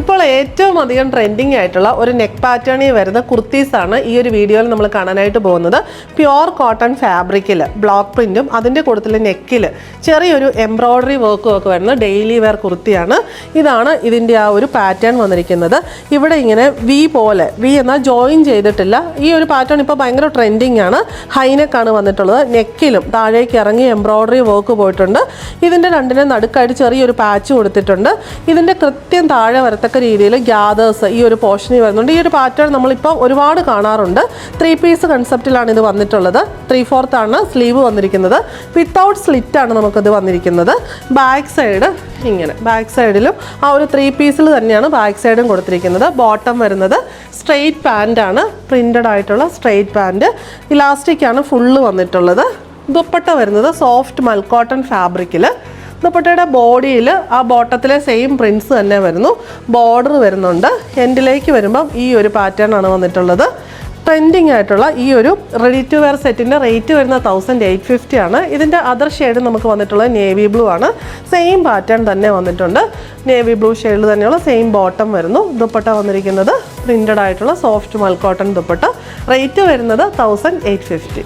ഇപ്പോൾ ഏറ്റവും അധികം ട്രെൻഡിങ് ആയിട്ടുള്ള ഒരു നെക്ക് പാറ്റേണിൽ വരുന്ന കുർത്തീസാണ് ഈ ഒരു വീഡിയോയിൽ നമ്മൾ കാണാനായിട്ട് പോകുന്നത്. പ്യുവർ കോട്ടൺ ഫാബ്രിക്കിൽ ബ്ലോക്ക് പ്രിൻറ്റും അതിൻ്റെ കൂട്ടത്തിൽ നെക്കിൽ ചെറിയൊരു എംബ്രോയ്ഡറി വർക്കും ഒക്കെ വരുന്ന ഡെയിലി വെയർ കുർത്തിയാണ്. ഇതാണ് ഇതിൻ്റെ ആ ഒരു പാറ്റേൺ വന്നിരിക്കുന്നത്. ഇവിടെ ഇങ്ങനെ വി പോലെ, വി എന്നാൽ ജോയിൻ ചെയ്തിട്ടില്ല. ഈ ഒരു പാറ്റേൺ ഇപ്പോൾ ഭയങ്കര ട്രെൻഡിങ് ആണ്. ഹൈനെക്കാണ് വന്നിട്ടുള്ളത്. നെക്കിലും താഴേക്ക് ഇറങ്ങി എംബ്രോയ്ഡറി വർക്ക് പോയിട്ടുണ്ട്. ഇതിൻ്റെ രണ്ടിനും നടുക്കായിട്ട് ചെറിയൊരു പാച്ച് കൊടുത്തിട്ടുണ്ട്. ഇതിൻ്റെ കൃത്യം താഴെ വരത്തക്ക രീതിയിൽ ഗ്യാദേഴ്സ് ഈ ഒരു പോർഷനിൽ വരുന്നുണ്ട്. ഈ ഒരു പാറ്റേൺ നമ്മളിപ്പോൾ ഒരുപാട് കാണാറുണ്ട്. 3 പീസ് കൺസെപ്റ്റിലാണ് ഇത് വന്നിട്ടുള്ളത്. 3/4 ആണ് സ്ലീവ് വന്നിരിക്കുന്നത്. വിത്തൗട്ട് സ്ലിറ്റ് ആണ് നമുക്കത് വന്നിരിക്കുന്നത്. ബാക്ക് സൈഡ് ഇങ്ങനെ, ബാക്ക് സൈഡിലും ആ ഒരു 3 പീസിൽ തന്നെയാണ് ബാക്ക് സൈഡും കൊടുത്തിരിക്കുന്നത്. ബോട്ടം വരുന്നത് സ്ട്രെയിറ്റ് പാൻറ്റാണ്, പ്രിൻ്റഡ് ആയിട്ടുള്ള സ്ട്രെയിറ്റ് പാൻറ്റ്. ഇലാസ്റ്റിക് ആണ് ഫുള്ള് വന്നിട്ടുള്ളത്. ദുപ്പട്ട വരുന്നത് സോഫ്റ്റ് മൽക്കോട്ടൺ ഫാബ്രിക്കിൽ. ദുപ്പട്ടയുടെ ബോഡിയിൽ ആ ബോട്ടത്തിലെ സെയിം പ്രിൻസ് തന്നെ വരുന്നു. ബോർഡർ വരുന്നുണ്ട്. എൻഡിലേക്ക് വരുമ്പം ഈ ഒരു പാറ്റേൺ ആണ് വന്നിട്ടുള്ളത്. ട്രെൻഡിങ് ആയിട്ടുള്ള ഈ ഒരു റെഡി ടു വെയർ സെറ്റിൻ്റെ റേറ്റ് വരുന്ന 1850 ആണ്. ഇതിൻ്റെ അതർ ഷെയ്ഡ് നമുക്ക് വന്നിട്ടുള്ളത് നേവി ബ്ലൂ ആണ്. സെയിം പാറ്റേൺ തന്നെ വന്നിട്ടുണ്ട്. നേവി ബ്ലൂ ഷെയ്ഡിൽ തന്നെയുള്ള സെയിം ബോട്ടം വരുന്നു. ദുപ്പട്ട വന്നിരിക്കുന്നത് പ്രിൻ്റഡ് ആയിട്ടുള്ള സോഫ്റ്റ് മൽക്കോട്ടൺ ദുപ്പട്ട. റേറ്റ് വരുന്നത് 1850.